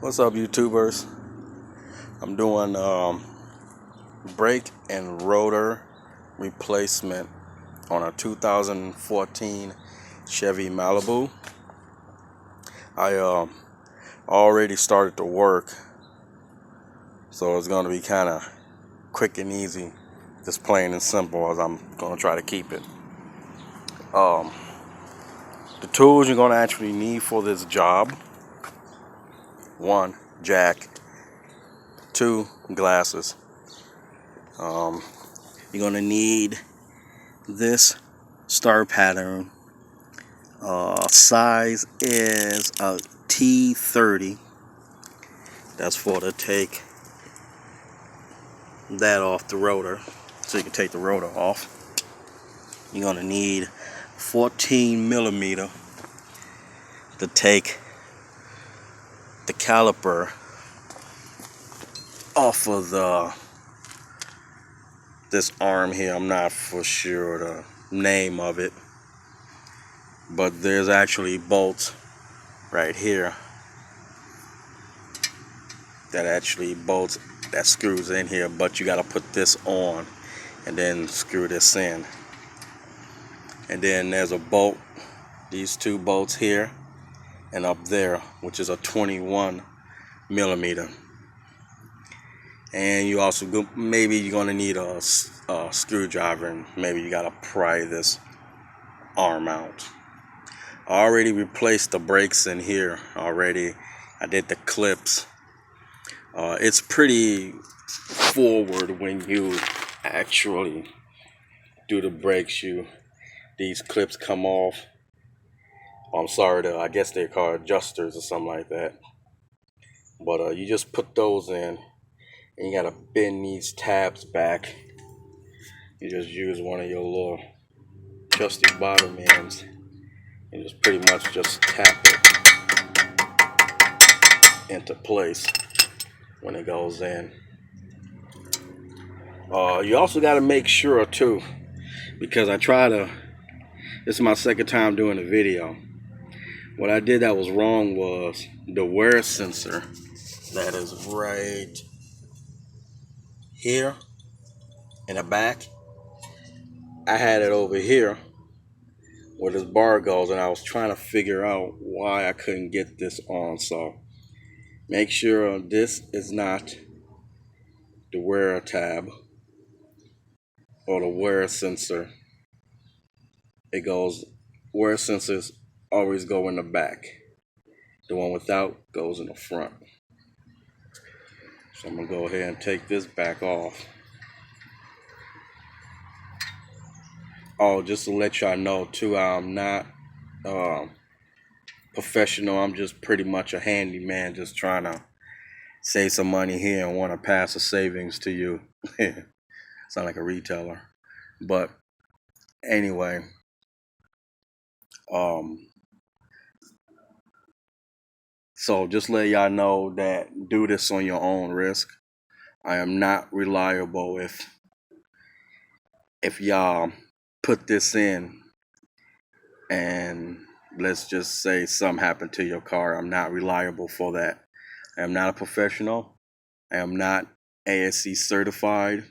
What's up, YouTubers? I'm doing brake and rotor replacement on a 2014 Chevy Malibu. I already started to work, so it's going to be kind of quick and easy, just plain and simple, as I'm going to try to keep it. The tools you're going to actually need for this job: 1, jack; 2, glasses. You're going to need this star pattern. Size is a T30. That's for to take that off the rotor, so you can take the rotor off. You're going to need 14 millimeter to take the caliper off of this arm here. I'm not for sure the name of it, but there's actually bolts right here that screws in here, but you got to put this on and then screw this in. And then there's a bolt, these 2 bolts here and up there, which is a 21 millimeter. And you also maybe you're going to need a screwdriver, and maybe you got to pry this arm out. I already replaced the brakes in here already. I did the clips. It's pretty forward when you actually do the brakes. These clips come off. I'm sorry, I guess they're called adjusters or something like that. But you just put those in, and you gotta bend these tabs back. You just use one of your little trusty bottom ends and just pretty much just tap it into place when it goes in. You also got to make sure too, because this is my second time doing a video. What I did that was wrong was the wear sensor that is right here in the back. I had it over here where this bar goes, and I was trying to figure out why I couldn't get this on. So make sure this is not the wear tab or the wear sensor. Wear sensors always go in the back. The one without goes in the front. So I'm gonna go ahead and take this back off. Oh, just to let y'all know too, I'm not professional. I'm just pretty much a handyman, just trying to save some money here and want to pass the savings to you. Sound like a retailer. But anyway, so just let y'all know that do this on your own risk. I am not reliable. If y'all put this in and let's just say something happened to your car, I'm not reliable for that. I am not a professional. I am not ASC certified.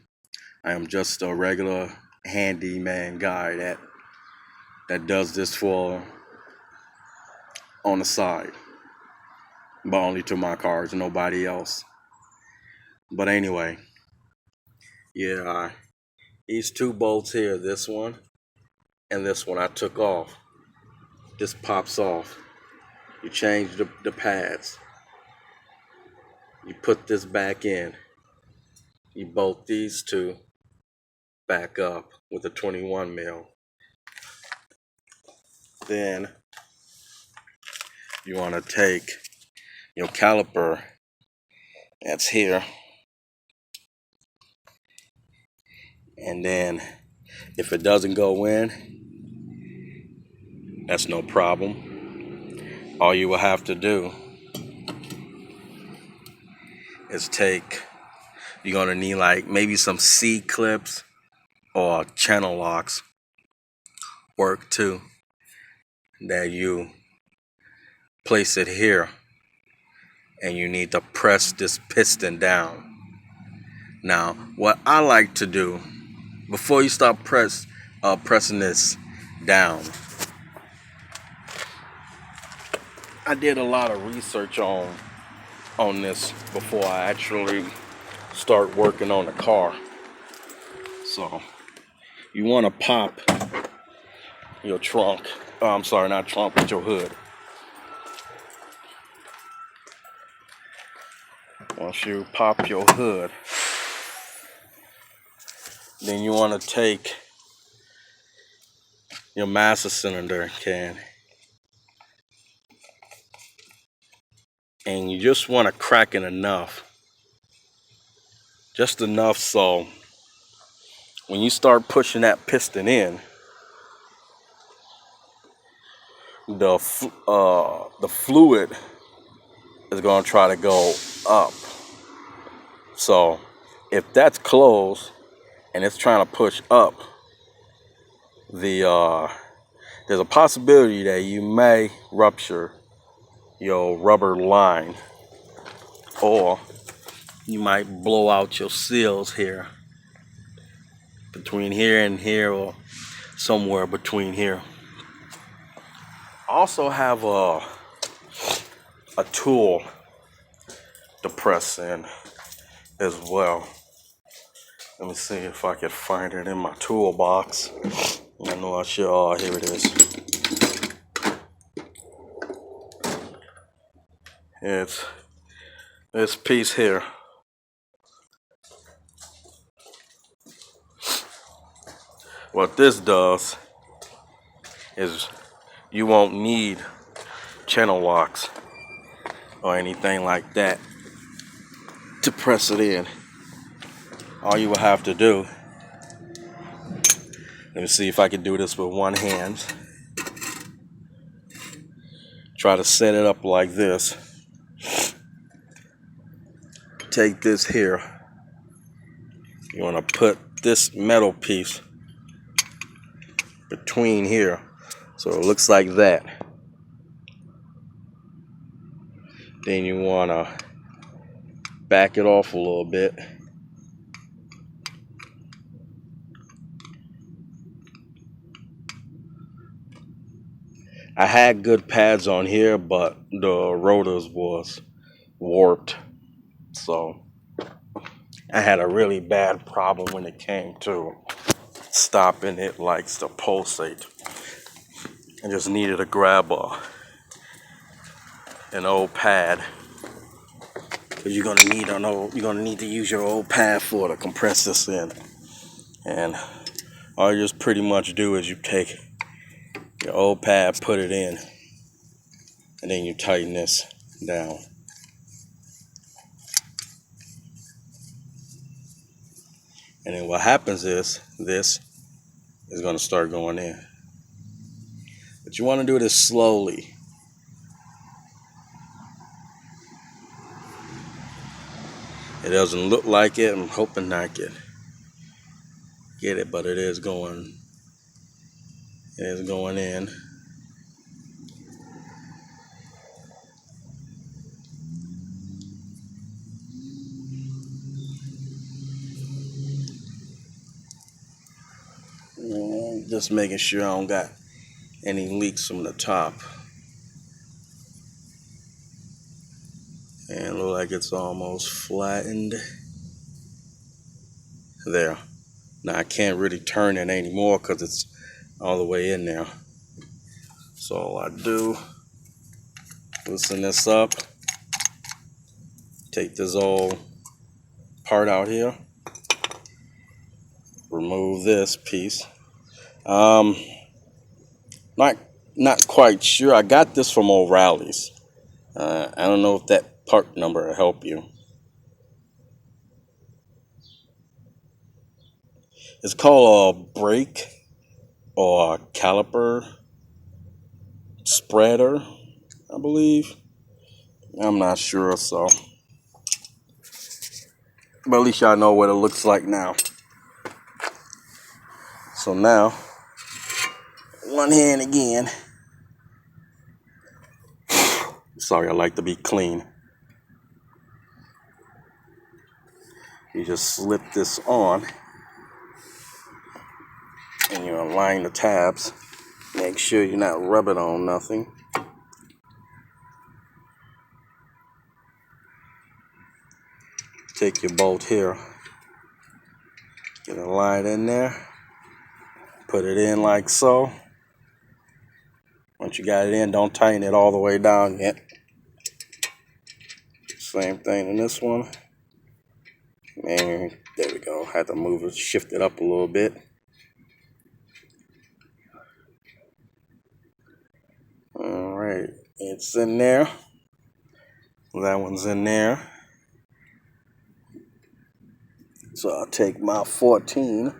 I am just a regular handyman guy that does this for on the side, but only to my cars, nobody else. But anyway, yeah, these 2 bolts here, this one and this one, I took off. This pops off. You change the pads. You put this back in. You bolt these 2 back up with a 21 mil. Then you want to take your caliper that's here, and then if it doesn't go in, that's no problem. All you will have to do is you're gonna need like maybe some C clips or channel locks work too, that you place it here and you need to press this piston down. Now, what I like to do before you start pressing this down, I did a lot of research on this before I actually start working on the car. So you want to pop your trunk. Oh, I'm sorry, not trunk, but your hood. Once you pop your hood, then you want to take your master cylinder can, and you just want to crack it enough, just enough so when you start pushing that piston in, the fluid is going to try to go up. So if that's closed and it's trying to push up, there's a possibility that you may rupture your rubber line, or you might blow out your seals here, between here and here, or somewhere between here. I also have a tool to press in as well. Let me see if I can find it in my toolbox. I know I should. Oh, here it is. It's this piece here. What this does is you won't need channel locks or anything like that to press it in. All you will have to do, let me see if I can do this with one hand. Try to set it up like this. Take this here. You want to put this metal piece between here, so it looks like that. Then you want to back it off a little bit. I had good pads on here, but the rotors was warped, so I had a really bad problem when it came to stopping it likes to pulsate. I just needed to grab an old pad, because you're gonna need to use your old pad to compress this in. And all you just pretty much do is you take your old pad, put it in, and then you tighten this down. And then what happens is this is going to start going in. But you want to do this slowly. It doesn't look like it. I'm hoping I can get it, but it is going in. Just making sure I don't got any leaks from the top. And look like it's almost flattened. There. Now I can't really turn it anymore because it's all the way in there. So all I do, loosen this up, take this old part out here, remove this piece. Not quite sure. I got this from O'Reilly's. I don't know if that part number will help you. It's called a brake or a caliper spreader, I believe. I'm not sure, so. But at least y'all know what it looks like now. So now, one hand again. Sorry, I like to be clean. You just slip this on and you align the tabs. Make sure you're not rubbing on nothing. Take your bolt here, get a line in there, put it in like so. Once you got it in, don't tighten it all the way down yet. Same thing in this one. And there we go. Had to move it, shift it up a little bit. All right, it's in there. That one's in there. So I'll take my 14.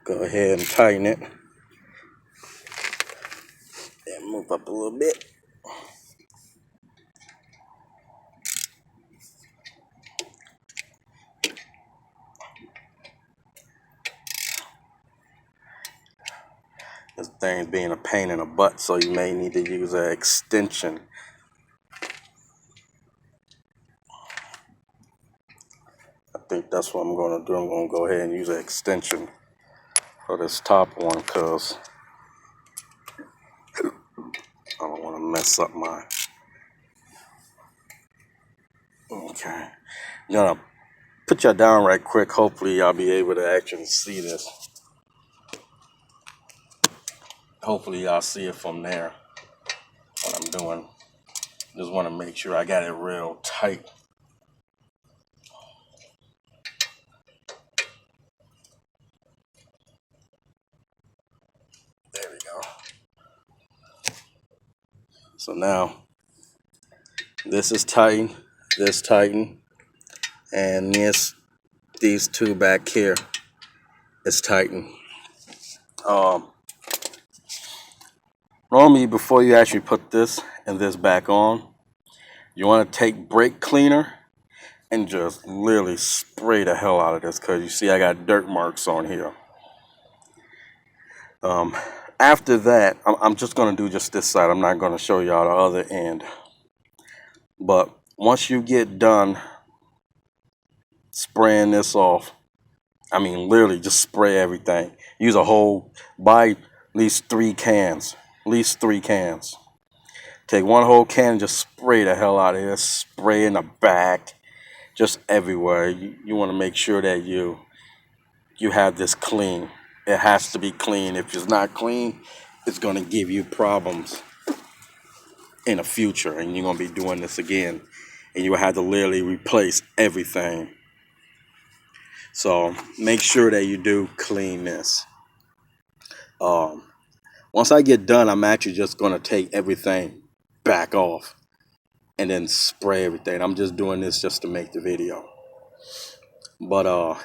Go ahead and tighten it. And move up a little bit. This thing's being a pain in the butt, so you may need to use an extension. I think that's what I'm going to do. I'm going to go ahead and use an extension for this top one because I don't want to mess up my... Okay. I'm going to put y'all down right quick. Hopefully y'all be able to actually see this. Hopefully y'all see it from there, what I'm doing. Just want to make sure I got it real tight. There we go. So now, this is tightened, this tightened, and these two back here is tightened. Normally, before you actually put this and this back on, you want to take brake cleaner and just literally spray the hell out of this, because you see I got dirt marks on here. After that, I'm just going to do just this side. I'm not going to show y'all the other end. But once you get done spraying this off, I mean literally just spray everything. Use a whole, buy at least 3 cans. At least 3 cans. Take one whole can and just spray the hell out of it. Spray in the back, just everywhere. You want to make sure that you have this clean. It has to be clean. If it's not clean, it's going to give you problems in the future, and you're going to be doing this again, and you will have to literally replace everything. So make sure that you do clean this. Once I get done, I'm actually just going to take everything back off and then spray everything. I'm just doing this just to make the video. But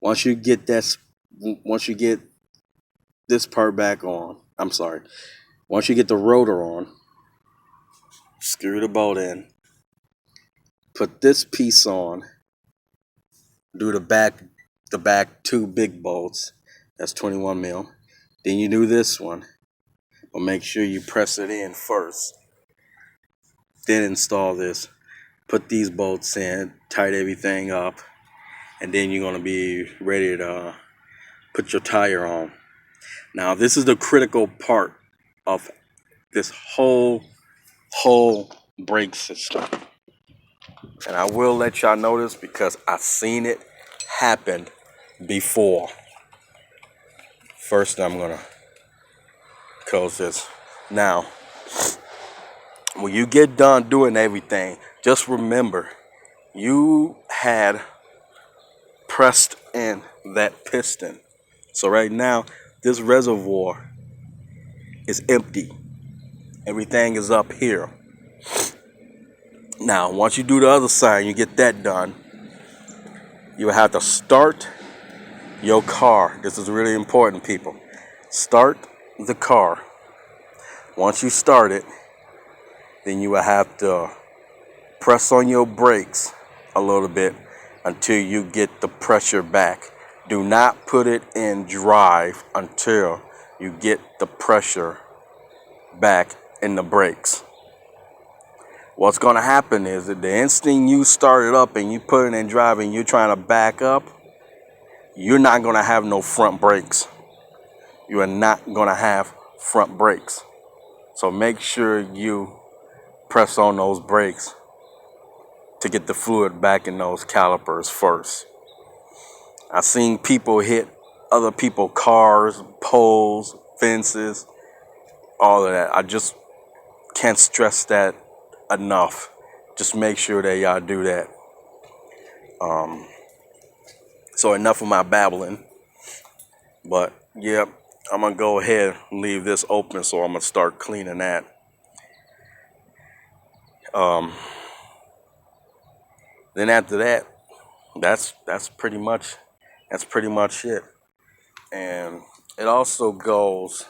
once you get this part back on, once you get the rotor on, screw the bolt in, put this piece on, do the back 2 big bolts, that's 21 mil. Then you do this one, but make sure you press it in first. Then install this, put these bolts in, tighten everything up, and then you're going to be ready to put your tire on. Now this is the critical part of this whole brake system. And I will let y'all know this because I've seen it happen before. First, I'm gonna close this. Now, when you get done doing everything, just remember you had pressed in that piston. So right now, this reservoir is empty. Everything is up here. Now, once you do the other side, you get that done, you have to start your car. This is really important, people. Start the car. Once you start it, then you will have to press on your brakes a little bit until you get the pressure back. Do not put it in drive until you get the pressure back in the brakes. What's going to happen is that the instant you start it up and you put it in drive and you're trying to back up, you're not going to have no front brakes. You are not going to have front brakes. So make sure you press on those brakes to get the fluid back in those calipers first. I've seen people hit other people's cars, poles, fences, all of that. I just can't stress that enough. Just make sure that y'all do that. So enough of my babbling. But yeah, I'm gonna go ahead and leave this open, so I'm gonna start cleaning that. Then after that, that's pretty much it. And it also goes